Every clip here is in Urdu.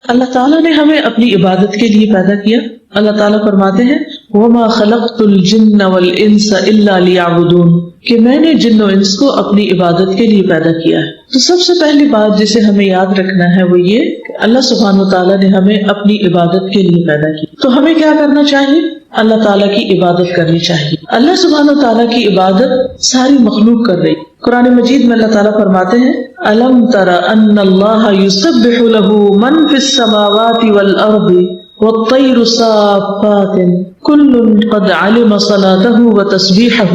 اللہ تعالیٰ نے ہمیں اپنی عبادت کے لیے پیدا کیا. اللہ تعالیٰ فرماتے ہیں وَمَا خَلَقْتُ الْجِنَّ وَالْإِنسَ إِلَّا لِيَعْبُدُونَ کہ میں نے جن و انس کو اپنی عبادت کے لیے پیدا کیا ہے. تو سب سے پہلی بات جسے ہمیں یاد رکھنا ہے وہ یہ کہ اللہ سبحانہ وتعالیٰ نے ہمیں اپنی عبادت کے لیے پیدا کیا. تو ہمیں کیا کرنا چاہیے؟ اللہ تعالیٰ کی عبادت کرنی چاہیے. اللہ سبحانہ وتعالیٰ کی عبادت ساری مخلوق کر رہی. قرآن مجید میں اللہ تعالیٰ فرماتے ہیں أَلَمْ تَرَ أَنَّ اللَّهَ يُسَبِّحُ لَهُ مَنْ فِي السَّمَاوَاتِ وَالْأَرْضِ وَالطَّيْرُ صَافَّاتٍ كُلٌّ قَدْ عَلِمَ صَلَاتَهُ وَتَسْبِيحَهُ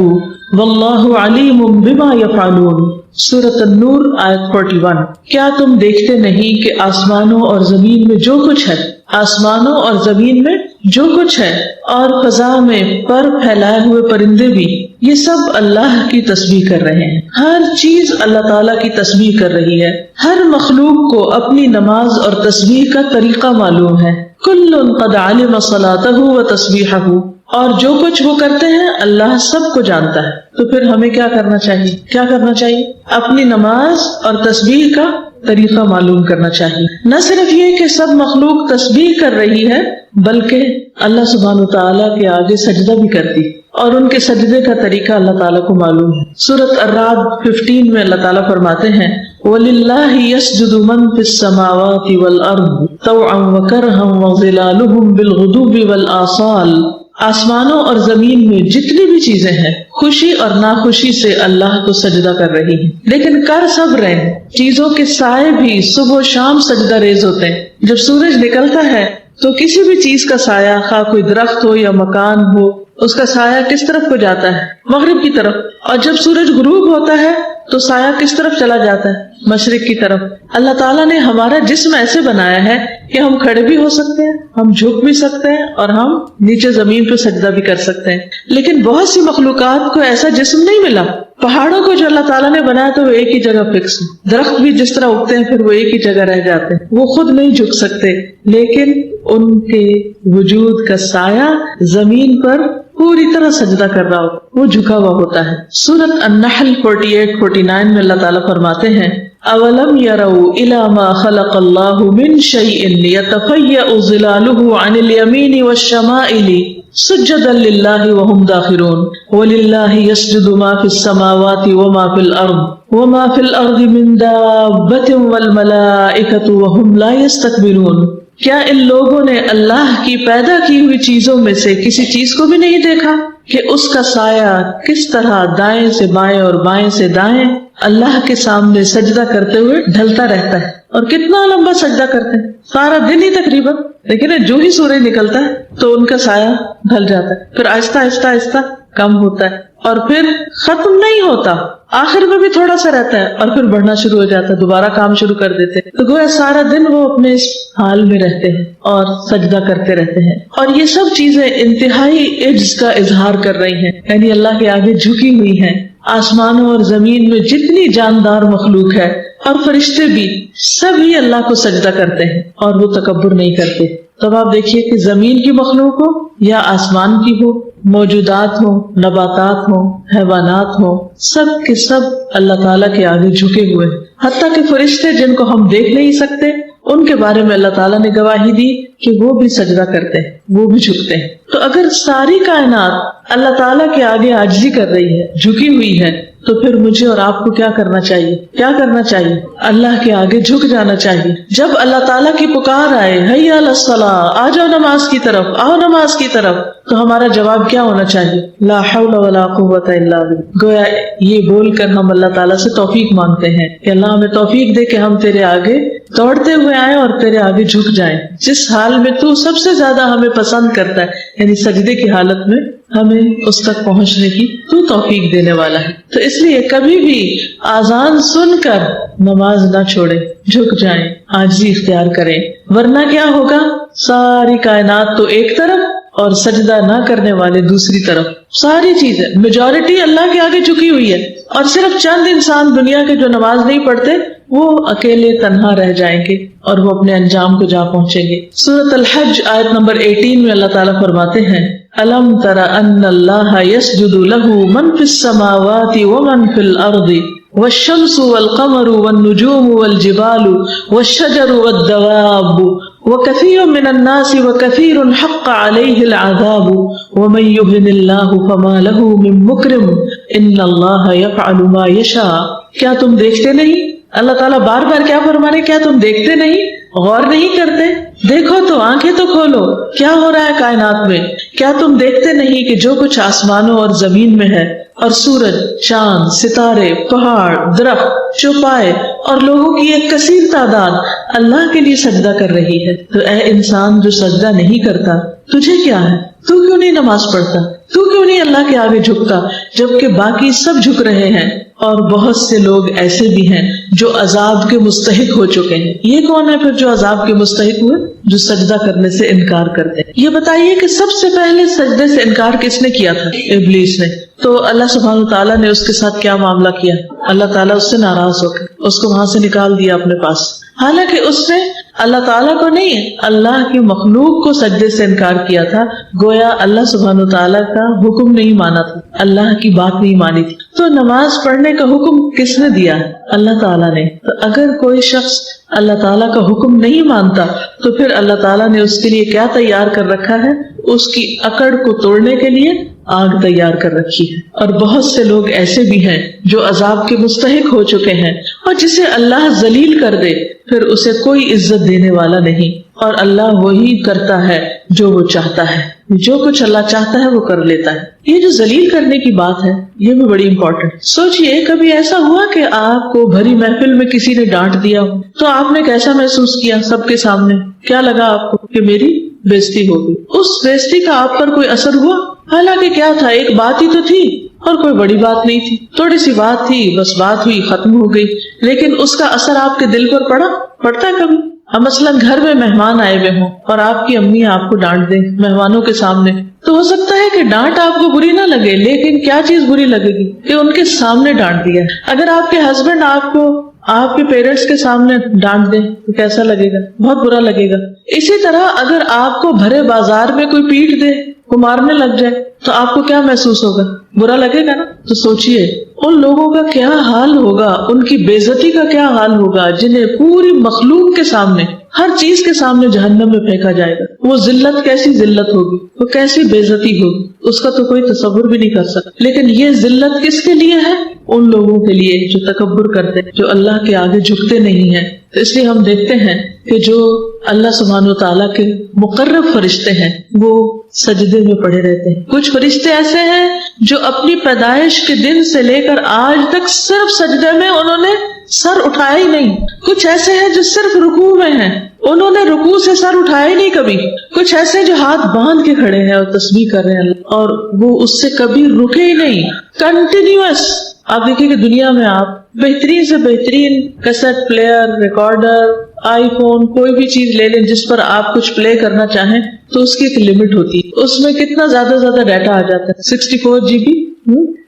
وَاللَّهُ عَلِيمٌ بِمَا يَفْعَلُونَ. سورۃ النور آیت 41. کیا تم دیکھتے نہیں کہ آسمانوں اور زمین میں جو کچھ ہے، آسمانوں اور زمین میں جو کچھ ہے اور فضا میں پر پھیلائے ہوئے پرندے بھی، یہ سب اللہ کی تسبیح کر رہے ہیں. ہر چیز اللہ تعالیٰ کی تسبیح کر رہی ہے. ہر مخلوق کو اپنی نماز اور تسبیح کا طریقہ معلوم ہے. کل قد علم صلاتہ و تسبیحہ، اور جو کچھ وہ کرتے ہیں اللہ سب کو جانتا ہے. تو پھر ہمیں کیا کرنا چاہیے؟ کیا کرنا چاہیے؟ اپنی نماز اور تسبیح کا طریقہ معلوم کرنا چاہیے. نہ صرف یہ کہ سب مخلوق تسبیح کر رہی ہے بلکہ اللہ سبحانہ وتعالیٰ کے آگے سجدہ بھی کرتی، اور ان کے سجدے کا طریقہ اللہ تعالیٰ کو معلوم ہے. سورۃ الرعد 15 میں اللہ تعالیٰ فرماتے ہیں وَلِلَّهِ يَسْجُدُ مَن فِي السَّمَاوَاتِ وَالْأَرْضِ طَوْعًا وَكَرْهًا وَظِلَالُهُم بِالْغُدُوِّ وَالْآصَالِ. آسمانوں اور زمین میں جتنی بھی چیزیں ہیں خوشی اور ناخوشی سے اللہ کو سجدہ کر رہی ہیں، لیکن کر سب رہے ہیں. چیزوں کے سائے بھی صبح و شام سجدہ ریز ہوتے ہیں. جب سورج نکلتا ہے تو کسی بھی چیز کا سایہ، خواہ کوئی درخت ہو یا مکان ہو، اس کا سایہ کس طرف کو جاتا ہے؟ مغرب کی طرف. اور جب سورج غروب ہوتا ہے تو سایہ کس طرف چلا جاتا ہے؟ مشرق کی طرف. اللہ تعالیٰ نے ہمارا جسم ایسے بنایا ہے کہ ہم کھڑے بھی ہو سکتے ہیں، ہم جھک بھی سکتے ہیں، اور ہم نیچے زمین پہ سجدہ بھی کر سکتے ہیں. لیکن بہت سی مخلوقات کو ایسا جسم نہیں ملا. پہاڑوں کو جو اللہ تعالیٰ نے بنایا تو وہ ایک ہی جگہ فکس ہے. درخت بھی جس طرح اگتے ہیں پھر وہ ایک ہی جگہ رہ جاتے ہیں، وہ خود نہیں جھک سکتے، لیکن ان کے وجود کا سایہ زمین پر پوری طرح سجدہ کر رہا ہوتا، وہ جھکا ہوا ہوتا ہے. سورۃ النحل 48-49 میں اللہ تعالیٰ فرماتے ہیں اولم يروا الى ما خلق الله من شيء يتفيأ ظلاله عن اليمين والشمائل سجدا لله وهم داخرون ولله يسجد ما في السماوات وما في الأرض من دابة والملائكة وهم لا يستكبرون. کیا ان لوگوں نے اللہ کی پیدا کی ہوئی چیزوں میں سے کسی چیز کو بھی نہیں دیکھا کہ اس کا سایہ کس طرح دائیں سے بائیں اور بائیں سے دائیں اللہ کے سامنے سجدہ کرتے ہوئے ڈھلتا رہتا ہے؟ اور کتنا لمبا سجدہ کرتے ہیں، سارا دن ہی تقریباً. لیکن جو ہی سورج نکلتا ہے تو ان کا سایہ ڈھل جاتا ہے، پھر آہستہ آہستہ آہستہ کم ہوتا ہے، اور پھر ختم نہیں ہوتا، آخر میں بھی تھوڑا سا رہتا ہے اور پھر بڑھنا شروع ہو جاتا ہے، دوبارہ کام شروع کر دیتے ہیں. تو گویا سارا دن وہ اپنے اس حال میں رہتے ہیں اور سجدہ کرتے رہتے ہیں. اور یہ سب چیزیں انتہائی عجز کا اظہار کر رہی ہیں، یعنی اللہ کے آگے جھکی ہوئی ہیں. آسمانوں اور زمین میں جتنی جاندار مخلوق ہے اور فرشتے بھی سبھی اللہ کو سجدہ کرتے ہیں اور وہ تکبر نہیں کرتے. تب آپ دیکھیے کہ زمین کی مخلوق ہو یا آسمان کی ہو، موجودات ہوں، نباتات ہوں، حیوانات ہوں، سب کے سب اللہ تعالیٰ کے آگے جھکے ہوئے ہیں. حتیٰ کہ فرشتے جن کو ہم دیکھ نہیں سکتے ان کے بارے میں اللہ تعالیٰ نے گواہی دی کہ وہ بھی سجدہ کرتے ہیں، وہ بھی جھکتے ہیں. تو اگر ساری کائنات اللہ تعالیٰ کے آگے عاجزی کر رہی ہے، جھکی ہوئی ہے، تو پھر مجھے اور آپ کو کیا کرنا چاہیے؟ کیا کرنا چاہیے؟ اللہ کے آگے جھک جانا چاہیے. جب اللہ تعالیٰ کی پکار آئے حی علی الصلاۃ، آ جاؤ نماز کی طرف، آؤ نماز کی طرف، تو ہمارا جواب کیا ہونا چاہیے؟ لا حول ولا قوت الا باللہ. گویا یہ بول کر ہم اللہ تعالیٰ سے توفیق مانگتے ہیں کہ اللہ ہمیں توفیق دے کہ ہم تیرے آگے دوڑتے ہوئے آئیں اور تیرے آگے جھک جائیں جس حال میں تو سب سے زیادہ ہمیں پسند کرتا ہے، یعنی سجدے کی حالت میں ہمیں اس تک پہنچنے کی تو توفیق دینے والا ہے. تو اس لیے کبھی بھی آذان سن کر نماز نہ چھوڑیں، جھک جائیں، عاجزی اختیار کریں، ورنہ کیا ہوگا؟ ساری کائنات تو ایک طرف اور سجدہ نہ کرنے والے دوسری طرف. ساری چیزیں میجورٹی اللہ کے آگے جھکی ہوئی ہے، اور صرف چند انسان دنیا کے جو نماز نہیں پڑھتے وہ اکیلے تنہا رہ جائیں گے اور وہ اپنے انجام کو جا پہنچیں گے. سورۃ الحج آیت نمبر 18 میں اللہ تعالیٰ فرماتے ہیں الم تر ان اللہ یسجد له من فی السماوات ومن فی الارض والشمس والقمر والنجوم والجبال والشجر والدواب وَكَثِيرٌ مِّنَ النَّاسِ وَكَثِيرٌ حَقَّ عَلَيْهِ الْعَذَابُ وَمَن يُهِنِ اللَّهُ فَمَا لَهُ مِن مُّكْرِمٍ إِنَّ اللَّهَ يَفْعَلُ مَا يَشَاءُ۔ کیا تم دیکھتے نہیں؟ اللہ تعالیٰ بار بار کیا فرما رہے؟ کیا تم دیکھتے نہیں؟ غور نہیں کرتے؟ دیکھو تو، آنکھیں تو کھولو، کیا ہو رہا ہے کائنات میں؟ کیا تم دیکھتے نہیں کہ جو کچھ آسمانوں اور زمین میں ہے، اور سورج، چاند، ستارے، پہاڑ، درخت، چوپائے اور لوگوں کی ایک کثیر تعداد اللہ کے لیے سجدہ کر رہی ہے؟ تو اے انسان جو سجدہ نہیں کرتا، تجھے کیا ہے؟ تو کیوں نہیں نماز پڑھتا؟ تو کیوں نہیں اللہ کے آگے جھکتا جبکہ باقی سب جھک رہے ہیں؟ اور بہت سے لوگ ایسے بھی ہیں جو عذاب کے مستحق ہو چکے ہیں۔ یہ کون ہے پھر جو عذاب کے مستحق ہوئے؟ جو سجدہ کرنے سے انکار کرتے ہیں۔ یہ بتائیے کہ سب سے پہلے سجدے سے انکار کس نے کیا تھا؟ ابلیس نے۔ تو اللہ سبحانہ تعالیٰ نے اس کے ساتھ کیا معاملہ کیا؟ اللہ تعالیٰ اس سے ناراض ہو کے اس کو وہاں سے نکال دیا اپنے پاس، حالانکہ اس نے اللہ تعالیٰ کو نہیں، اللہ کی مخلوق کو سجدے سے انکار کیا تھا، گویا اللہ سبحانہ تعالیٰ کا حکم نہیں مانا تھا، اللہ کی بات نہیں مانی تھی۔ تو نماز پڑھنے کا حکم کس نے دیا؟ اللہ تعالیٰ نے۔ تو اگر کوئی شخص اللہ تعالیٰ کا حکم نہیں مانتا تو پھر اللہ تعالیٰ نے اس کے لیے کیا تیار کر رکھا ہے؟ اس کی اکڑ کو توڑنے کے لیے آگ تیار کر رکھی ہے۔ اور بہت سے لوگ ایسے بھی ہیں جو عذاب کے مستحق ہو چکے ہیں، اور جسے اللہ ذلیل کر دے پھر اسے کوئی عزت دینے والا نہیں، اور اللہ وہی کرتا ہے جو وہ چاہتا ہے، جو کچھ اللہ چاہتا ہے وہ کر لیتا ہے۔ یہ جو ذلیل کرنے کی بات ہے یہ بھی بڑی امپورٹنٹ۔ سوچئے کبھی ایسا ہوا کہ آپ کو بھری محفل میں کسی نے ڈانٹ دیا ہو تو آپ نے کیسا محسوس کیا؟ سب کے سامنے کیا لگا آپ کو؟ کہ میری بےزتی ہوگی۔ اس بےزتی کا آپ پر کوئی اثر ہوا؟ حالانکہ کیا تھا، ایک بات ہی تو تھی اور کوئی بڑی بات نہیں تھی، تھوڑی سی بات تھی، بس بات ہوئی، ختم ہو گئی، لیکن اس کا اثر آپ کے دل پر پڑتا ہے کبھی؟ اب مثلاً گھر میں مہمان آئے ہوئے ہوں اور آپ کی امی آپ کو ڈانٹ دیں مہمانوں کے سامنے، تو ہو سکتا ہے کہ ڈانٹ آپ کو بری نہ لگے، لیکن کیا چیز بری لگے گی؟ کہ ان کے سامنے ڈانٹ دیا۔ اگر آپ کے ہسبینڈ آپ کو آپ کے پیرنٹس کے سامنے ڈانٹ دیں تو کیسا لگے گا؟ بہت برا لگے گا۔ اسی طرح اگر آپ کو بھرے بازار میں کوئی پیٹ دے، کو مارنے لگ جائے تو آپ کو کیا محسوس ہوگا؟ برا لگے گا نا؟ تو سوچئے ان لوگوں کا کیا حال ہوگا، ان کی بے عزتی کا کیا حال ہوگا جنہیں پوری مخلوق کے سامنے، ہر چیز کے سامنے جہنم میں پھینکا جائے گا۔ وہ ذلت کیسی ذلت ہوگی، وہ کیسی بے عزتی ہوگی، اس کا تو کوئی تصور بھی نہیں کر سکتا۔ لیکن یہ ذلت کس کے لیے ہے؟ ان لوگوں کے لیے جو تکبر کرتے ہیں، جو اللہ کے آگے جھکتے نہیں ہیں۔ اس لیے ہم دیکھتے ہیں کہ جو اللہ سبحانہ و تعالیٰ کے مقرب فرشتے ہیں وہ سجدے میں پڑے رہتے ہیں۔ کچھ فرشتے ایسے ہیں جو اپنی پیدائش کے دن سے لے کر آج تک صرف سجدے میں انہوں نے سر اٹھایا ہی نہیں۔ کچھ ایسے ہیں جو صرف رکوع میں ہیں، انہوں نے رکوع سے سر اٹھایا ہی نہیں کبھی۔ کچھ ایسے جو ہاتھ باندھ کے کھڑے ہیں اور تسبیح کر رہے ہیں اور وہ اس سے کبھی رکے ہی نہیں، کنٹینیوس۔ آپ دیکھیں کہ دنیا میں آپ بہترین سے بہترین کیسٹ پلیئر، ریکارڈر، آئی فون، کوئی بھی چیز لے لیں جس پر آپ کچھ پلے کرنا چاہیں تو اس کی ایک لمٹ ہوتی ہے، اس میں کتنا زیادہ ڈیٹا آ جاتا ہے، 64 GB۔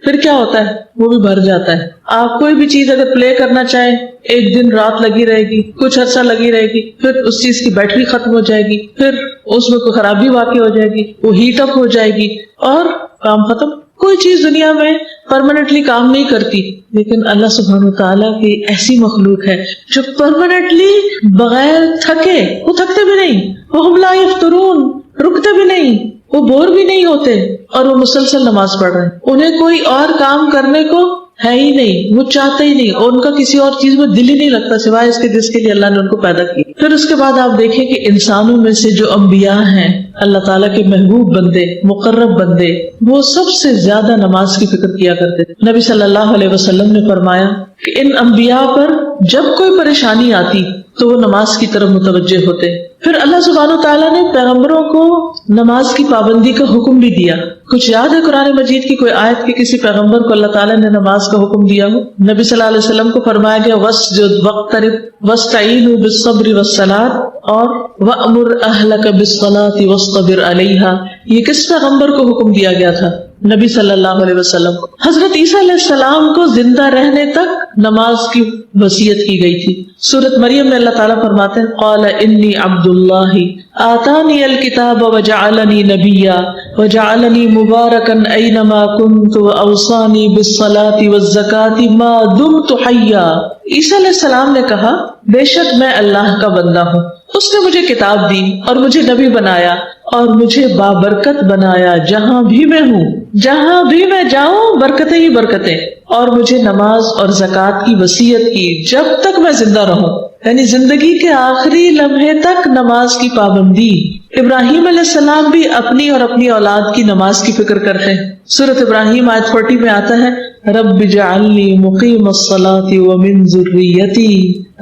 پھر کیا ہوتا ہے؟ وہ بھی بھر جاتا ہے۔ آپ کوئی بھی چیز اگر پلے کرنا چاہیں ایک دن رات لگی رہے گی، کچھ عرصہ لگی رہے گی، پھر اس چیز کی بیٹری ختم ہو جائے گی، پھر اس میں کوئی خرابی واقع ہو جائے گی، وہ ہیٹ اپ ہو جائے گی اور کام ختم۔ کوئی چیز دنیا میں پرماننٹلی کام نہیں کرتی، لیکن اللہ سبحانہ تعالیٰ کی ایسی مخلوق ہے جو پرماننٹلی بغیر تھکے، وہ تھکتے بھی نہیں، وہ ہم لا یفترون، رکتے بھی نہیں، وہ بور بھی نہیں ہوتے، اور وہ مسلسل نماز پڑھ رہے ہیں۔ انہیں کوئی اور کام کرنے کو ہے ہی نہیں، وہ چاہتے ہی نہیں، اور ان کا کسی اور چیز میں دل ہی نہیں لگتا سوائے اس کے جس کے لیے اللہ نے ان کو پیدا کیا۔ پھر اس کے بعد آپ دیکھیں کہ انسانوں میں سے جو انبیاء ہیں، اللہ تعالیٰ کے محبوب بندے، مقرب بندے، وہ سب سے زیادہ نماز کی فکر کیا کرتے تھے۔ نبی صلی اللہ علیہ وسلم نے فرمایا کہ ان انبیاء پر جب کوئی پریشانی آتی تو وہ نماز کی طرف متوجہ ہوتے۔ پھر اللہ سبحانہ تعالیٰ نے پیغمبروں کو نماز کی پابندی کا حکم بھی دیا۔ کچھ یاد ہے قرآن مجید کی کوئی آیت کہ کسی پیغمبر کو اللہ تعالیٰ نے نماز کا حکم دیا ہو؟ نبی صلی اللہ علیہ وسلم کو فرمایا گیا وَاسْجُدْ وَاقْتَرِبْ وَاسْتَعِینُوا بِالصَّبْرِ وَالصَّلَاةِ اور وَأْمُرْ أَهْلَكَ بِالصَّلَاةِ وَاصْطَبِرْ عَلَيْهَا۔ یہ کس پیغمبر کو حکم دیا گیا تھا؟ نبی صلی اللہ علیہ وسلم کو۔ حضرت عیسیٰ علیہ السلام کو زندہ رہنے تک نماز کی وصیت کی گئی تھی۔ سورۃ مریم میں اللہ تعالیٰ فرماتے ہیں قال انی عبد اللہ آتانی الکتاب وجعلنی نبیا وجعلنی مبارکا اینما کنت واوصانی بالصلاة والزکاة ما دمت حیا. عیسیٰ علیہ السلام نے کہا بے شک میں اللہ کا بندہ ہوں، اس نے مجھے کتاب دی اور مجھے نبی بنایا اور مجھے بابرکت بنایا جہاں بھی میں ہوں، جہاں بھی میں جاؤں برکتیں ہی برکتیں، اور مجھے نماز اور زکوٰۃ کی وصیت کی جب تک میں زندہ رہوں، یعنی زندگی کے آخری لمحے تک نماز کی پابندی. ابراہیم علیہ السلام بھی اپنی اور اپنی اولاد کی نماز کی فکر کرتے ہیں. سورۃ ابراہیم آیت 40 میں آتا ہے رب اجعلنی مقیم الصلاۃ ومن ذریتی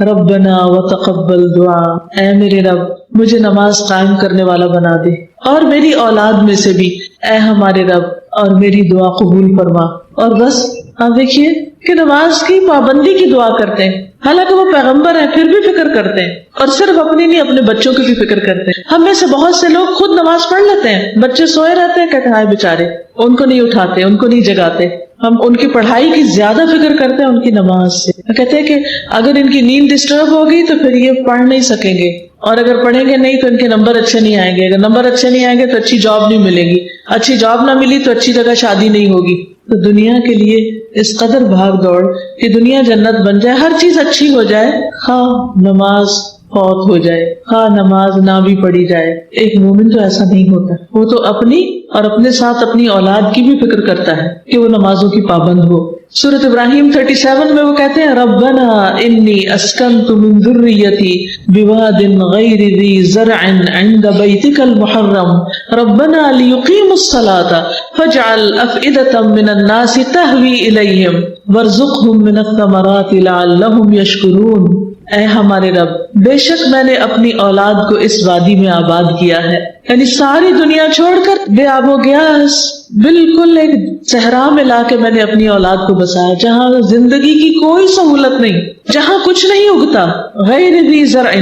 ربنا وتقبل دعا. اے میرے رب مجھے نماز قائم کرنے والا بنا دے اور میری اولاد میں سے بھی اے ہمارے رب اور میری دعا قبول فرما. اور بس آپ دیکھیے کہ نماز کی پابندی کی دعا کرتے ہیں، حالانکہ وہ پیغمبر ہیں پھر بھی فکر کرتے ہیں، اور صرف اپنی نہیں اپنے بچوں کی بھی فکر کرتے ہیں. ہم میں سے بہت سے لوگ خود نماز پڑھ لیتے ہیں، بچے سوئے رہتے ہیں کہتے ہیں ہائے بیچارے، ان کو نہیں اٹھاتے، ان کو نہیں جگاتے. ہم ان کی پڑھائی کی زیادہ فکر کرتے ہیں ان کی نماز سے. کہتے ہیں کہ اگر ان کی نیند ڈسٹرب ہوگی تو پھر یہ پڑھ نہیں سکیں گے، اور اگر پڑھیں گے نہیں تو ان کے نمبر اچھے نہیں آئیں گے، اگر نمبر اچھے نہیں آئیں گے تو اچھی جاب نہیں ملے گی، اچھی جاب نہ ملی تو اچھی جگہ شادی نہیں ہوگی. تو دنیا کے لیے اس قدر بھاگ دوڑ کہ دنیا جنت بن جائے، ہر چیز اچھی ہو جائے، خواہ نماز فوت ہو جائے، خواہ نماز نہ بھی پڑھی جائے. ایک مومن تو ایسا نہیں ہوتا، وہ تو اپنی اور اپنے ساتھ اپنی اولاد کی بھی فکر کرتا ہے کہ وہ نمازوں کی پابند ہو. سورۃ ابراہیم 37 میں وہ کہتے ہیں ربنا انی اسکنت من ذریتی بواد غیر ذی زرع عند بیتک المحرم ربنا لیقیموا الصلاۃ فاجعل افئدة من الناس تہوی الیہم وارزقہم من الثمرات لعلہم یشکرون. اے ہمارے رب بے شک میں نے اپنی اولاد کو اس وادی میں آباد کیا ہے، یعنی ساری دنیا چھوڑ کر بے آب و گیاس بالکل ایک صحرا میں لا کے میں نے اپنی اولاد کو بسایا، جہاں زندگی کی کوئی سہولت نہیں، جہاں کچھ نہیں اگتا. غیر ذی زرع،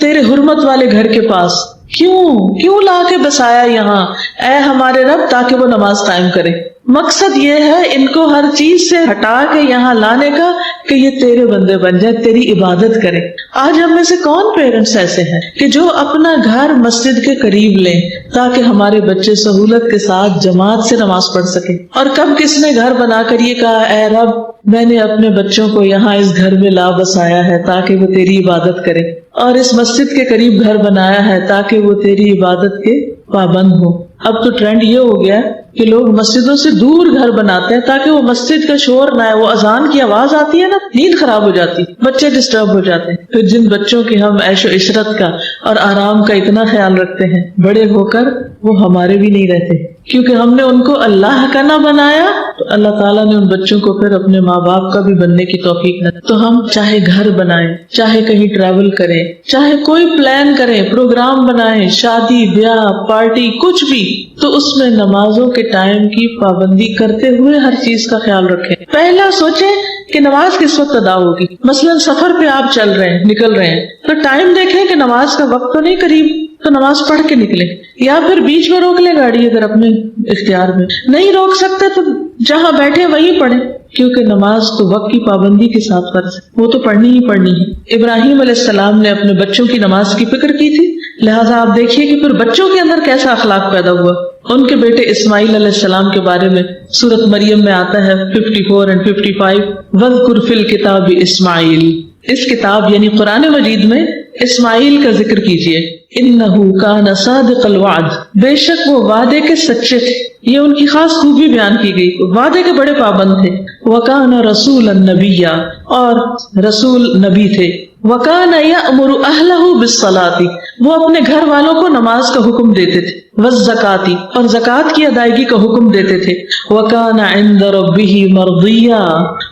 تیرے حرمت والے گھر کے پاس. کیوں لا کے بسایا یہاں اے ہمارے رب؟ تاکہ وہ نماز قائم کرے. مقصد یہ ہے ان کو ہر چیز سے ہٹا کے یہاں لانے کا کہ یہ تیرے بندے بن جائے، تیری عبادت کرے. آج ہم میں سے کون پیرنٹس ایسے ہیں کہ جو اپنا گھر مسجد کے قریب لیں تاکہ ہمارے بچے سہولت کے ساتھ جماعت سے نماز پڑھ سکیں؟ اور کب کس نے گھر بنا کر یہ کہا اے رب میں نے اپنے بچوں کو یہاں اس گھر میں لا بسایا ہے تاکہ وہ تیری عبادت کرے، اور اس مسجد کے قریب گھر بنایا ہے تاکہ وہ تیری عبادت کے پابند ہو. اب تو ٹرینڈ یہ ہو گیا کہ لوگ مسجدوں سے دور گھر بناتے ہیں تاکہ وہ مسجد کا شور نہ ہے. وہ اذان کی آواز آتی ہے نا، نیند خراب ہو جاتی، بچے ڈسٹرب ہو جاتے ہیں. پھر جن بچوں کی ہم عیش و عشرت کا اور آرام کا اتنا خیال رکھتے ہیں، بڑے ہو کر وہ ہمارے بھی نہیں رہتے، کیونکہ ہم نے ان کو اللہ کا نہ بنایا تو اللہ تعالیٰ نے ان بچوں کو پھر اپنے ماں باپ کا بھی بننے کی توفیق نہ. تو ہم چاہے گھر بنائیں، چاہے کہیں ٹریول کریں، چاہے کوئی پلان کریں، پروگرام بنائیں، شادی بیاہ پارٹی کچھ بھی، تو اس میں نمازوں کے ٹائم کی پابندی کرتے ہوئے ہر چیز کا خیال رکھیں. پہلا سوچیں کہ نماز کس وقت ادا ہوگی. مثلا سفر پہ آپ چل رہے ہیں، نکل رہے ہیں، تو ٹائم دیکھیں کہ نماز کا وقت تو نہیں قریب، تو نماز پڑھ کے نکلیں. یا پھر بیچ میں روک لیں گاڑی، اگر اپنے اختیار میں نہیں روک سکتے تو جہاں بیٹھے وہیں پڑھیں، کیونکہ نماز تو وقت کی پابندی کے ساتھ فرض ہے، وہ تو پڑھنی ہی پڑھنی ہے. ابراہیم علیہ السلام نے اپنے بچوں کی نماز کی فکر کی تھی، لہٰذا آپ دیکھیے کہ پھر بچوں کے اندر کیسا اخلاق پیدا ہوا. ان کے بیٹے اسماعیل علیہ السلام کے بارے میں سورۃ مریم میں آتا ہے 54 اور 55 وَاذْكُرْ فِي الْكِتَابِ اسماعیل. اس کتاب یعنی قرآن مجید میں اسماعیل کا ذکر کیجئے. انہ کان صادق الوعد، بے شک وہ وعدے کے سچے تھے. یہ ان کی خاص خوبی بیان کی گئی، وعدے کے بڑے پابند تھے. وکان رسولا نبیا، اور رسول نبی تھے. وکان یأمر اہلہ بالصلاۃ، وہ اپنے گھر والوں کو نماز کا حکم دیتے تھے. والزکاۃ، اور زکوٰۃ کی ادائیگی کا حکم دیتے تھے. وکان عند ربہ مرضیا،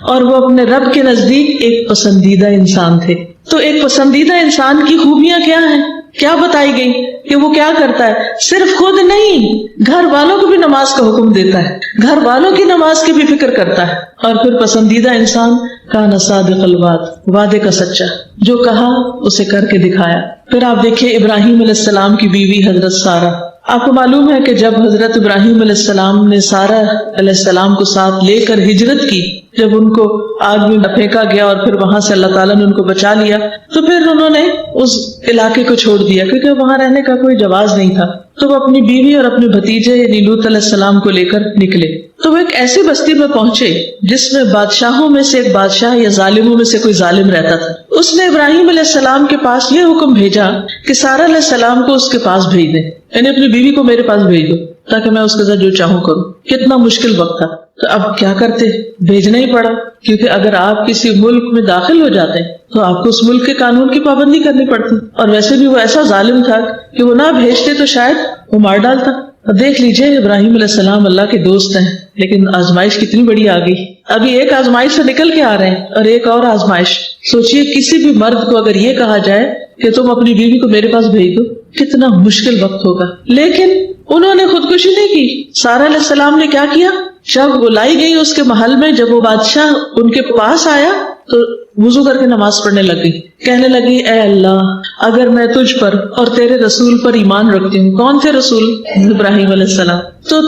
اور وہ اپنے رب کے نزدیک ایک پسندیدہ انسان تھے. تو ایک پسندیدہ انسان کی خوبیاں کیا ہیں، کیا بتائی گئی کہ وہ کیا کرتا ہے؟ صرف خود نہیں، گھر والوں کو بھی نماز کا حکم دیتا ہے، گھر والوں کی نماز کی بھی فکر کرتا ہے. اور پھر پسندیدہ انسان کان صادق الوعد، وعدے کا سچا، جو کہا اسے کر کے دکھایا. پھر آپ دیکھیے ابراہیم علیہ السلام کی بیوی حضرت سارہ. آپ کو معلوم ہے کہ جب حضرت ابراہیم علیہ السلام نے سارہ علیہ السلام کو ساتھ لے کر ہجرت کی جب ان کو آگ میں پھینکا گیا اور پھر وہاں سے اللہ تعالیٰ نے ان کو بچا لیا تو پھر انہوں نے اس علاقے کو چھوڑ دیا کیونکہ وہاں رہنے کا کوئی جواز نہیں تھا. تو وہ اپنی بیوی اور اپنے بھتیجے یعنی لوط علیہ السلام کو لے کر نکلے. تو وہ ایک ایسی بستی میں پہنچے جس میں بادشاہوں میں سے ایک بادشاہ یا ظالموں میں سے کوئی ظالم رہتا تھا. اس نے ابراہیم علیہ السلام کے پاس یہ حکم بھیجا کہ سارہ علیہ السلام کو اس کے پاس بھیج دیں، یعنی اپنی بیوی کو میرے پاس بھیج دو تاکہ میں اس کے ساتھ جو چاہوں کروں. کتنا مشکل وقت تھا. تو اب کیا کرتے، بھیجنا ہی پڑا، کیونکہ اگر آپ کسی ملک میں داخل ہو جاتے ہیں تو آپ کو اس ملک کے قانون کی پابندی کرنی پڑتی، اور ویسے بھی وہ ایسا ظالم تھا کہ وہ نہ بھیجتے تو شاید وہ مار ڈالتا. دیکھ لیجئے ابراہیم علیہ السلام اللہ کے دوست ہیں، لیکن آزمائش کتنی بڑی آ گئی. ابھی ایک آزمائش سے نکل کے آ رہے ہیں اور ایک اور آزمائش. سوچئے کسی بھی مرد کو اگر یہ کہا جائے کہ تم اپنی بیوی کو میرے پاس بھیج دو، کتنا مشکل وقت ہوگا. لیکن انہوں نے خودکشی نہیں کی. سارہ علیہ السلام نے کیا کیا، جب وہ لائی گئی اس کے محل میں، جب وہ بادشاہ ان کے پاس آیا تو وضو کر کے نماز پڑھنے لگ گئی. کہنے لگی اے اللہ، اگر میں تجھ پر اور تیرے رسول پر ایمان رکھتی ہوں. کون تھے رسول؟ ابراہیم علیہ السلام.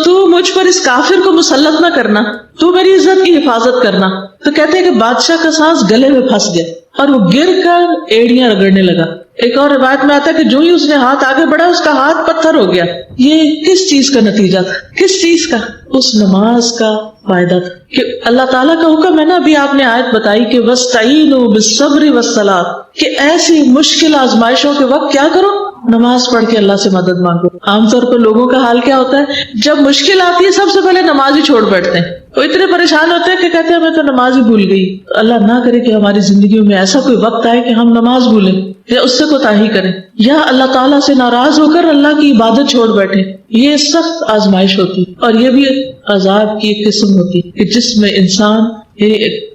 تو مجھ پر اس کافر کو مسلط نہ کرنا، تو میری عزت کی حفاظت کرنا. تو کہتے ہیں کہ بادشاہ کا سانس گلے میں پھنس گیا اور وہ گر کر ایڑیاں رگڑنے لگا. ایک اور روایت میں آتا ہے کہ جو ہی اس نے ہاتھ آگے بڑھا اس کا ہاتھ پتھر ہو گیا. یہ کس چیز کا نتیجہ تھا؟ کس چیز کا؟ اس نماز کا فائدہ تھا کہ اللہ تعالیٰ کا حکم ہے نا. ابھی آپ نے آیت بتائی کہ وَاسْتَعِینُوا بِالصَّبْرِ وَالصَّلَاةِ، کہ ایسی مشکل آزمائشوں کے وقت کیا کرو، نماز پڑھ کے اللہ سے مدد مانگو. عام طور پر لوگوں کا حال کیا ہوتا ہے، جب مشکل آتی ہے سب سے پہلے نماز ہی چھوڑ بیٹھتے ہیں. وہ اتنے پریشان ہوتے ہیں کہ کہتے ہیں میں تو نماز ہی بھول گئی. اللہ نہ کرے کہ ہماری زندگیوں میں ایسا کوئی وقت آئے کہ ہم نماز بھولیں یا اس سے کوتاہی کریں یا اللہ تعالیٰ سے ناراض ہو کر اللہ کی عبادت چھوڑ بیٹھے. یہ سخت آزمائش ہوتی اور یہ بھی عذاب کی ایک قسم ہوتی کہ جس میں انسان،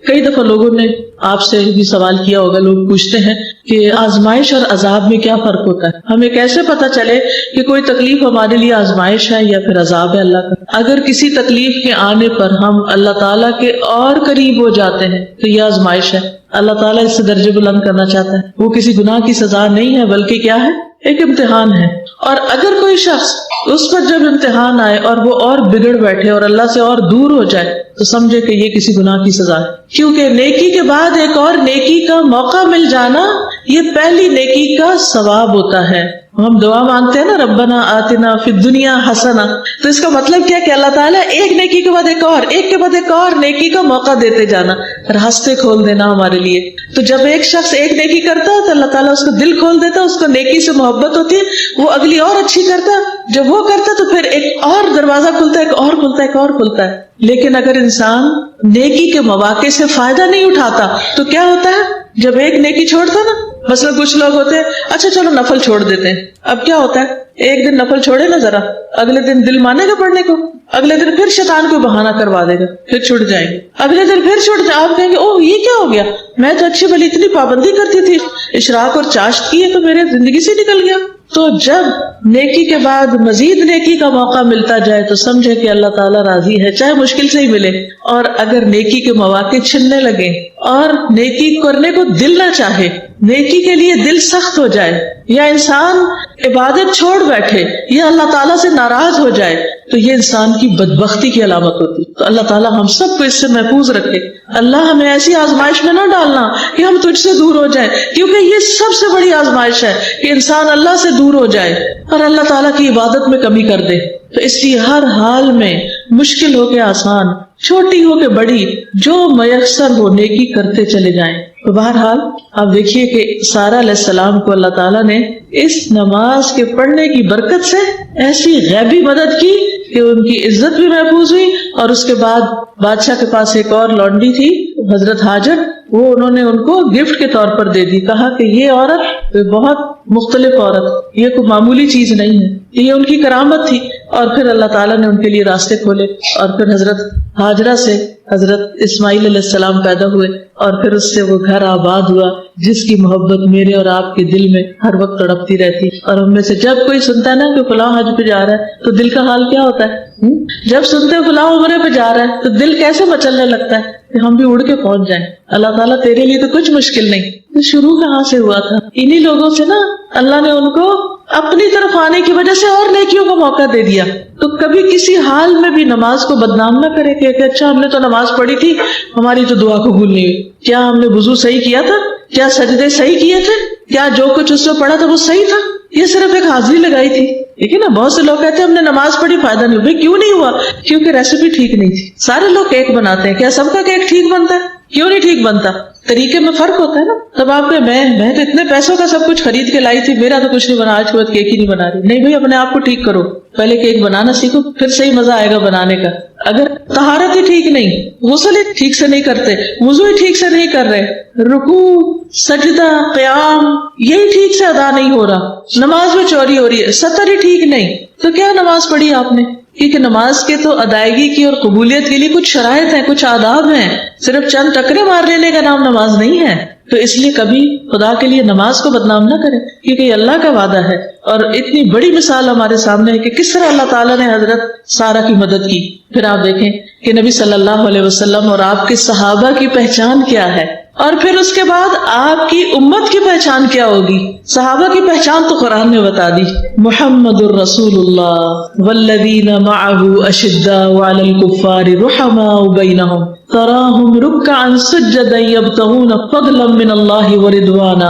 کئی دفعہ لوگوں نے آپ سے بھی سوال کیا ہوگا، لوگ پوچھتے ہیں کہ آزمائش اور عذاب میں کیا فرق ہوتا ہے، ہمیں کیسے پتا چلے کہ کوئی تکلیف ہمارے لیے آزمائش ہے یا پھر عذاب ہے اللہ کا. اگر کسی تکلیف کے آنے پر ہم اللہ تعالیٰ کے اور قریب ہو جاتے ہیں تو یہ آزمائش ہے. اللہ تعالیٰ اس سے درجے بلند کرنا چاہتا ہے. وہ کسی گناہ کی سزا نہیں ہے بلکہ کیا ہے، ایک امتحان ہے. اور اگر کوئی شخص اس پر جب امتحان آئے اور وہ اور بگڑ بیٹھے اور اللہ سے اور دور ہو جائے تو سمجھے کہ یہ کسی گناہ کی سزا ہے. کیونکہ نیکی کے بعد ایک اور نیکی کا موقع مل جانا یہ پہلی نیکی کا ثواب ہوتا ہے. ہم دعا مانگتے ہیں نا ربنا آتنا فی الدنیا حسنہ، تو اس کا مطلب کیا کہ اللہ تعالیٰ ایک نیکی کے بعد ایک اور، ایک کے بعد ایک اور نیکی کا موقع دیتے جانا، راستے کھول دینا ہمارے لیے. تو جب ایک شخص ایک نیکی کرتا ہے تو اللہ تعالیٰ اس کو دل کھول دیتا ہے، اس کو نیکی سے محبت ہوتی ہے، وہ اگلی اور اچھی کرتا ہے. جب وہ کرتا ہے تو پھر ایک اور دروازہ کھلتا ہے، ایک اور کھلتا ہے، ایک اور کھلتا ہے. لیکن اگر انسان نیکی کے مواقع سے فائدہ نہیں اٹھاتا تو کیا ہوتا ہے، جب ایک نیکی چھوڑتا نا، مثلا کچھ لوگ ہوتے ہیں اچھا چلو نفل چھوڑ دیتے ہیں. اب کیا ہوتا ہے، ایک دن نفل چھوڑے نا ذرا، اگلے دن دل مانے گا پڑھنے کو، اگلے دن پھر شیطان کو بہانہ کروا دے گا، پھر چھوٹ جائیں گے. اگلے دن پھر چھوٹ جائیں، آپ کہیں گے اوہ یہ کیا ہو گیا، میں تو اچھی بھلی اتنی پابندی کرتی تھی، اشراق اور چاشت کی ہے تو میرے زندگی سے نکل گیا. تو جب نیکی کے بعد مزید نیکی کا موقع ملتا جائے تو سمجھے کہ اللہ تعالیٰ راضی ہے، چاہے مشکل سے ہی ملے. اور اگر نیکی کے مواقع چھننے لگے اور نیکی کرنے کو دل نہ چاہے، نیکی کے لیے دل سخت ہو جائے، یا انسان عبادت چھوڑ بیٹھے یا اللہ تعالیٰ سے ناراض ہو جائے تو یہ انسان کی بدبختی کی علامت ہوتی. تو اللہ تعالیٰ ہم سب کو اس سے محفوظ رکھے. اللہ ہمیں ایسی آزمائش میں نہ ڈالنا کہ ہم تجھ سے دور ہو جائیں، کیونکہ یہ سب سے بڑی آزمائش ہے کہ انسان اللہ سے دور ہو جائے اور اللہ تعالیٰ کی عبادت میں کمی کر دے. تو اس لیے ہر حال میں مشکل ہو کے آسان، چھوٹی ہو کے بڑی، جو میسر ہو نیکی کرتے چلے جائیں. تو بہرحال آپ دیکھیے کہ سارہ علیہ السلام کو اللہ تعالیٰ نے اس نماز کے پڑھنے کی برکت سے ایسی غیبی مدد کی کہ ان کی عزت بھی محفوظ ہوئی. اور اس کے بعد بادشاہ کے پاس ایک اور لونڈی تھی حضرت ہاجر، وہ انہوں نے ان کو گفٹ کے طور پر دے دی. کہا کہ یہ عورت بہت مختلف عورت، یہ کوئی معمولی چیز نہیں ہے، یہ ان کی کرامت تھی. اور پھر اللہ تعالیٰ نے ان کے لیے راستے کھولے اور پھر حضرت ہاجرہ سے حضرت اسماعیل علیہ السلام پیدا ہوئے اور پھر اس سے وہ گھر آباد ہوا جس کی محبت میرے اور آپ کے دل میں ہر وقت تڑپتی رہتی. اور ہم میں سے جب کوئی سنتا ہے نا کہ فلاں حج پہ جا رہا ہے تو دل کا حال کیا ہوتا ہے، جب سنتے ہیں فلاں عمرے پہ جا رہا ہے تو دل کیسے مچلنے لگتا ہے کہ ہم بھی اڑ کے پہنچ جائیں. اللہ تعالیٰ تیرے لیے تو کچھ مشکل نہیں، تو شروع کہاں سے ہوا تھا؟ انہی لوگوں سے نا اللہ نے ان کو اپنی طرف آنے کی وجہ سے اور نیکیوں کا موقع دے دیا. تو کبھی کسی حال میں بھی نماز کو بدنام نہ کرے کہ اچھا ہم نے تو نماز پڑھی تھی، ہماری تو دعا قبول نہیں ہوئی. کیا ہم نے وضو صحیح کیا تھا؟ کیا سجدے صحیح کیے تھے؟ کیا جو کچھ اس میں پڑھا تھا وہ صحیح تھا؟ یہ صرف ایک حاضری لگائی تھی. دیکھیں نا، بہت سے لوگ کہتے ہیں ہم نے نماز پڑھی فائدہ نہیں ہوا. بھائی کیوں نہیں ہوا؟ کیونکہ ریسیپی ٹھیک نہیں تھی. سارے لوگ کیک بناتے ہیں، کیا سب کا کیک ٹھیک بنتا ہے؟ کیوں نہیں ٹھیک بنتا؟ طریقے میں فرق ہوتا ہے نا. تب آپ نے میں تو اتنے پیسوں کا سب کچھ خرید کے لائی تھی، میرا تو کچھ نہیں بنا، آج کے بعد کیک ہی نہیں بنا رہی. نہیں بھائی، اپنے آپ کو ٹھیک کرو، پہلے کیک بنانا سیکھو، پھر صحیح مزہ آئے گا بنانے کا. اگر طہارت ہی ٹھیک نہیں، غسل ہی ٹھیک سے نہیں کرتے، وضو ہی ٹھیک سے نہیں کر رہے، رکوع سجدہ قیام یہی ٹھیک سے ادا نہیں ہو رہا، نماز میں چوری ہو رہی ہے، سطر ہی ٹھیک نہیں، تو کیا نماز پڑھی آپ نے؟ کیونکہ نماز کے تو ادائیگی کی اور قبولیت کے لیے کچھ شرائط ہیں، کچھ آداب ہیں. صرف چند ٹکرے مار لینے کا نام نماز نہیں ہے. تو اس لیے کبھی خدا کے لیے نماز کو بدنام نہ کریں، کیونکہ یہ اللہ کا وعدہ ہے. اور اتنی بڑی مثال ہمارے سامنے ہے کہ کس طرح اللہ تعالیٰ نے حضرت سارہ کی مدد کی. پھر آپ دیکھیں کہ نبی صلی اللہ علیہ وسلم اور آپ کے صحابہ کی پہچان کیا ہے، اور پھر اس کے بعد آپ کی امت کی پہچان کیا ہوگی. صحابہ کی پہچان تو قرآن نے بتا دی. محمد الرسول اللہ والذین معه اشداء علی الکفار رحماء بینہم تراہم رکعا سجدا یبتغون فضلا من اللہ ورضوانا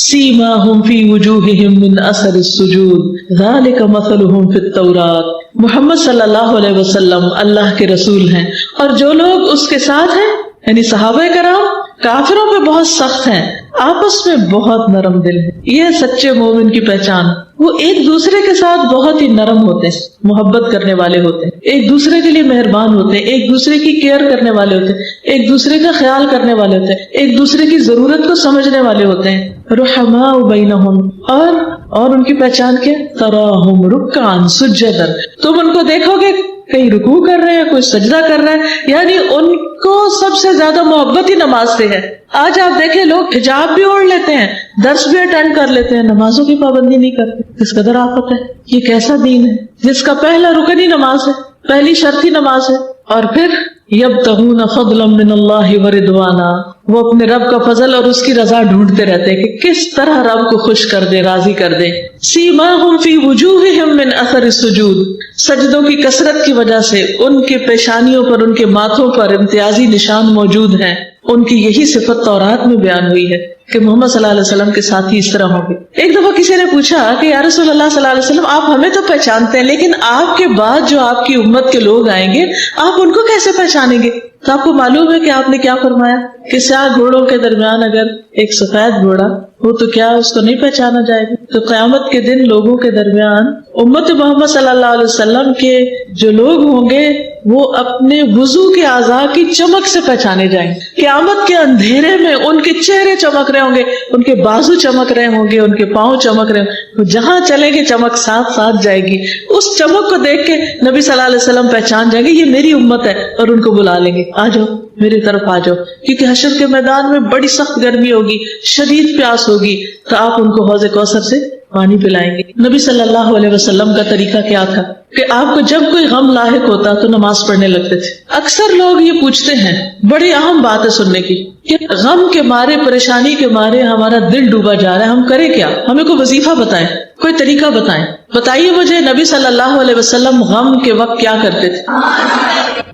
سیماہم فی وجوہہم من اثر السجود ذالک مثلہم فی التوراۃ. محمد صلی اللہ علیہ وسلم اللہ کے رسول ہیں، اور جو لوگ اس کے ساتھ ہیں یعنی صحابہ کرام کافروں پہ بہت سخت ہیں، آپس میں بہت نرم دل ہیں. یہ سچے مومن کی پہچان. وہ ایک دوسرے کے ساتھ بہت ہی نرم ہوتے ہیں، محبت کرنے والے ہوتے ہیں، ایک دوسرے کے لیے مہربان ہوتے ہیں، ایک دوسرے کی کیئر کرنے والے ہوتے ہیں، ایک دوسرے کا خیال کرنے والے ہوتے ہیں، ایک دوسرے کی ضرورت کو سمجھنے والے ہوتے ہیں. رحماء بینہم، اور ان کی پہچان کیا؟ تراہم رکعا سجدا. تم ان کو دیکھو گے کہیں رکوع کر رہے ہیں، کوئی سجدہ کر رہا ہے، یعنی ان کو سب سے زیادہ محبت ہی نماز سے ہے. آج آپ دیکھیں لوگ حجاب بھی اوڑھ لیتے ہیں، درس بھی اٹینڈ کر لیتے ہیں، نمازوں کی پابندی نہیں کرتے. کس قدر آفت ہے. یہ کیسا دین ہے جس کا پہلا رکن ہی نماز ہے، پہلی شرط ہی نماز ہے. اور پھر یبتغون فضلا من اللہ ورضوانا، وہ اپنے رب کا فضل اور اس کی رضا ڈھونڈتے رہتے ہیں کہ کس طرح رب کو خوش کر دے، راضی کر دے. سیماہم فی وجوہہم من اثر السجود، سجدوں کی کثرت کی وجہ سے ان کے پیشانیوں پر، ان کے ماتھوں پر امتیازی نشان موجود ہیں. ان کی یہی صفت تورات میں بیان ہوئی ہے کہ محمد صلی اللہ علیہ وسلم کے ساتھ ہی اس طرح ہوں گے. ایک دفعہ کسی نے پوچھا کہ یا رسول اللہ صلی اللہ علیہ وسلم، آپ ہمیں تو پہچانتے ہیں، لیکن آپ کے بعد جو آپ کی امت کے لوگ آئیں گے آپ ان کو کیسے پہچانیں گے؟ تو آپ کو معلوم ہے کہ آپ نے کیا فرمایا کہ سیاہ گھوڑوں کے درمیان اگر ایک سفید گھوڑا ہو تو کیا اس کو نہیں پہچانا جائے گا؟ تو قیامت کے دن لوگوں کے درمیان امت محمد صلی اللہ علیہ وسلم کے جو لوگ ہوں گے وہ اپنے وضو کے اعضاء کی چمک سے پہچانے جائیں گے. قیامت کے اندھیرے میں ان کے چہرے چمک رہے ہوں گے، ان کے بازو چمک رہے ہوں گے، ان کے پاؤں چمک رہے ہوں گے، جہاں چلیں گے چمک ساتھ ساتھ جائے گی. اس چمک کو دیکھ کے نبی صلی اللہ علیہ وسلم پہچان جائیں گے یہ میری امت ہے، اور ان کو بلا لیں گے، آ جاؤ میری طرف آ جاؤ. کیونکہ حشر کے میدان میں بڑی سخت گرمی ہوگی، شدید پیاس ہوگی، تو آپ ان کو حوض کوثر سے پانی پلائیں گے. نبی صلی اللہ علیہ وسلم کا طریقہ کیا تھا کہ آپ کو جب کوئی غم لاحق ہوتا تو نماز پڑھنے لگتے تھے. اکثر لوگ یہ پوچھتے ہیں، بڑی اہم بات ہے سننے کی، کہ غم کے مارے، پریشانی کے مارے ہمارا دل ڈوبا جا رہا ہے، ہم کریں کیا؟ ہمیں کوئی وظیفہ بتائیں، کوئی طریقہ بتائیں. بتائیے مجھے نبی صلی اللہ علیہ وسلم غم کے وقت کیا کرتے تھے؟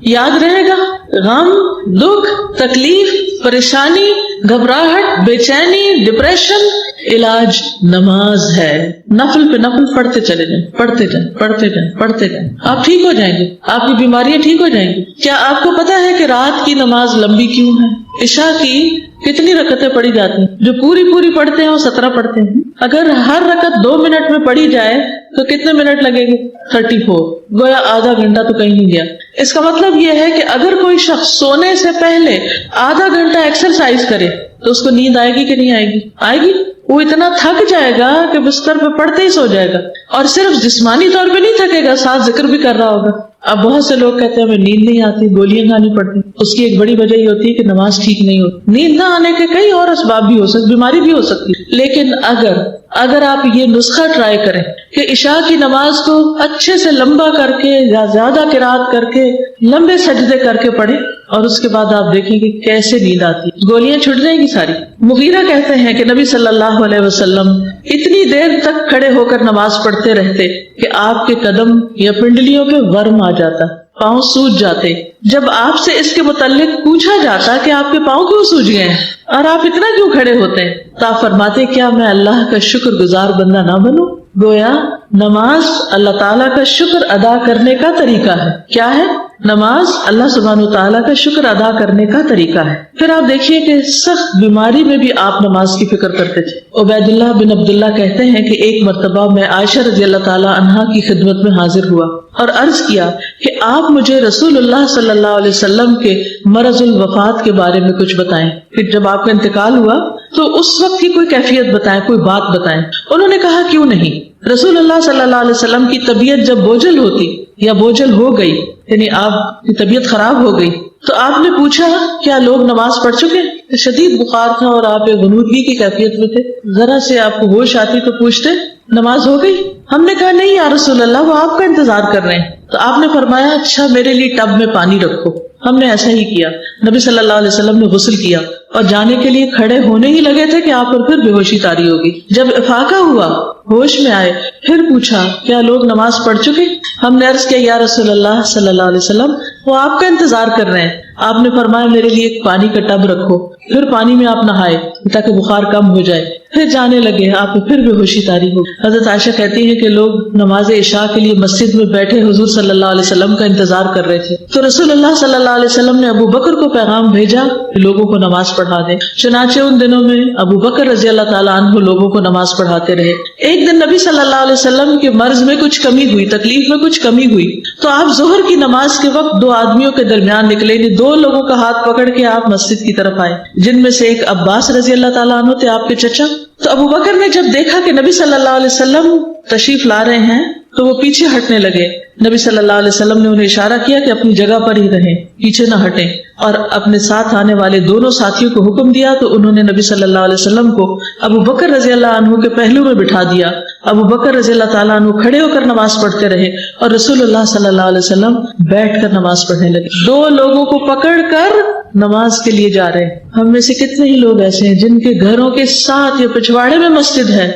یاد رہے گا، غم، دکھ، تکلیف، پریشانی، گھبراہٹ، بے چینی، ڈپریشن، علاج نماز ہے. نفل پہ نفل پڑھتے چلے جائیں، پڑھتے جائیں، پڑھتے جائیں، پڑھتے جائیں، آپ ٹھیک ہو جائیں گے، آپ کی بیماریاں ٹھیک ہو جائیں گی. کیا آپ کو پتا ہے کہ رات کی نماز لمبی کیوں ہے؟ عشاء کی کتنی رکعتیں پڑھی جاتی ہیں؟ جو پوری پڑھتے ہیں وہ 17 پڑھتے ہیں. اگر ہر رکعت 2 منٹ میں پڑھی جائے تو کتنے منٹ لگے گے؟ 34. گویا آدھا گھنٹہ تو کہیں نہیں گیا. اس کا مطلب یہ ہے کہ اگر کوئی شخص سونے سے پہلے آدھا گھنٹہ ایکسرسائز کرے تو اس کو نیند آئے گی کہ نہیں آئے گی؟ آئے گی. وہ اتنا تھک جائے گا کہ بستر پہ پڑتے ہی سو جائے گا، اور صرف جسمانی طور پہ نہیں تھکے گا، ساتھ ذکر بھی کر رہا ہوگا. اب بہت سے لوگ کہتے ہیں ہمیں نیند نہیں آتی، گولیاں کھانی پڑتی. اس کی ایک بڑی وجہ یہ ہوتی ہے کہ نماز ٹھیک نہیں ہوتی. نیند نہ آنے کے کئی اور اسباب بھی ہو سکتے، بیماری بھی ہو سکتی، لیکن اگر اگر آپ یہ نسخہ ٹرائی کریں کہ عشاء کی نماز کو اچھے سے لمبا کر کے یا زیادہ قرات کر کے لمبے سجدے کر کے پڑھیں اور اس کے بعد آپ دیکھیں کہ کیسے نیند آتی ہے، گولیاں چھٹ جائیں گی ساری۔ مغیرہ کہتے ہیں کہ نبی صلی اللہ علیہ وسلم اتنی دیر تک کھڑے ہو کر نماز پڑھتے رہتے کہ آپ کے قدم یا پنڈلیوں پہ ورم آ جاتا، پاؤں سوج جاتے۔ جب آپ سے اس کے متعلق پوچھا جاتا کہ آپ کے پاؤں کیوں سوج گئے ہیں اور آپ اتنا کیوں کھڑے ہوتے ہیں، تو آپ فرماتے کیا میں اللہ کا شکر گزار بندہ نہ بنوں؟ گویا نماز اللہ تعالیٰ کا شکر ادا کرنے کا طریقہ ہے۔ کیا ہے؟ نماز اللہ سبحانہ وتعالیٰ کا شکر ادا کرنے کا طریقہ ہے۔ پھر آپ دیکھیے کہ سخت بیماری میں بھی آپ نماز کی فکر کرتے تھے۔ عبید اللہ بن عبداللہ کہتے ہیں کہ ایک مرتبہ میں عائشہ رضی اللہ تعالیٰ عنہا کی خدمت میں حاضر ہوا اور عرض کیا کہ آپ مجھے رسول اللہ صلی اللہ علیہ وسلم کے مرض الوفات کے بارے میں کچھ بتائیں، پھر جب آپ کا انتقال ہوا تو اس وقت کی کوئی کیفیت بتائیں، کوئی بات بتائیں۔ انہوں نے کہا کیوں نہیں، رسول اللہ صلی اللہ علیہ وسلم کی طبیعت جب بوجھل ہوتی یا بوجھل ہو گئی، یعنی آپ کی طبیعت خراب ہو گئی، تو آپ نے پوچھا کیا لوگ نماز پڑھ چکے؟ شدید بخار تھا اور آپ ایک غنودگی کی کیفیت میں تھے، ذرا سے آپ کو ہوش آتی تو پوچھتے نماز ہو گئی؟ ہم نے کہا نہیں یا رسول اللہ، وہ آپ کا انتظار کر رہے ہیں۔ تو آپ نے فرمایا اچھا میرے لیے ٹب میں پانی رکھو۔ ہم نے ایسا ہی کیا، نبی صلی اللہ علیہ وسلم نے غسل کیا اور جانے کے لیے کھڑے ہونے ہی لگے تھے کہ آپ پر پھر بے ہوشی طاری ہوگی۔ جب افاقہ ہوا، ہوش میں آئے، پھر پوچھا کیا لوگ نماز پڑھ چکے؟ ہم نے عرض کیا یا رسول اللہ صلی اللہ علیہ وسلم، وہ آپ کا انتظار کر رہے ہیں۔ آپ نے فرمایا میرے لیے ایک پانی کا ٹب رکھو، پھر پانی میں آپ نہائے تاکہ بخار کم ہو جائے، پھر جانے لگے، آپ کو پھر بے ہوشی طاری ہو۔ حضرت عائشہ کہتی ہے کہ لوگ نماز عشاء کے لیے مسجد میں بیٹھے حضور صلی اللہ علیہ وسلم کا انتظار کر رہے تھے، تو رسول اللہ صلی اللہ علیہ وسلم نے ابو بکر کو پیغام بھیجا کہ لوگوں کو نماز پڑھا دیں۔ چنانچہ ان دنوں میں ابو بکر رضی اللہ تعالیٰ عنہ لوگوں کو نماز پڑھاتے رہے۔ ایک دن نبی صلی اللہ علیہ وسلم کے مرض میں کچھ کمی ہوئی، تکلیف میں کچھ کمی ہوئی، تو آپ ظہر کی نماز کے وقت دو آدمیوں کے درمیان نکلے، دو لوگوں کا ہاتھ پکڑ کے آپ مسجد کی طرف آئے، جن میں سے ایک عباس رضی اللہ تعالیٰ عنہ تھے، آپ کے چچا۔ تو ابو بکر نے جب دیکھا کہ نبی صلی اللہ علیہ وسلم تشریف لا رہے ہیں تو وہ پیچھے ہٹنے لگے۔ نبی صلی اللہ علیہ وسلم نے انہیں اشارہ کیا کہ اپنی جگہ پر ہی رہیں، پیچھے نہ ہٹیں، اور اپنے ساتھ آنے والے دونوں ساتھیوں کو حکم دیا تو انہوں نے نبی صلی اللہ علیہ وسلم کو ابو بکر رضی اللہ عنہ کے پہلو میں بٹھا دیا۔ ابو بکر رضی اللہ تعالیٰ عنہ کھڑے ہو کر نماز پڑھتے رہے اور رسول اللہ صلی اللہ علیہ وسلم بیٹھ کر نماز پڑھنے لگے، دو لوگوں کو پکڑ کر نماز کے لیے جا رہے ہیں۔ ہم میں سے کتنے ہی لوگ ایسے ہیں جن کے گھروں کے ساتھ یا پچھواڑے میں مسجد ہے،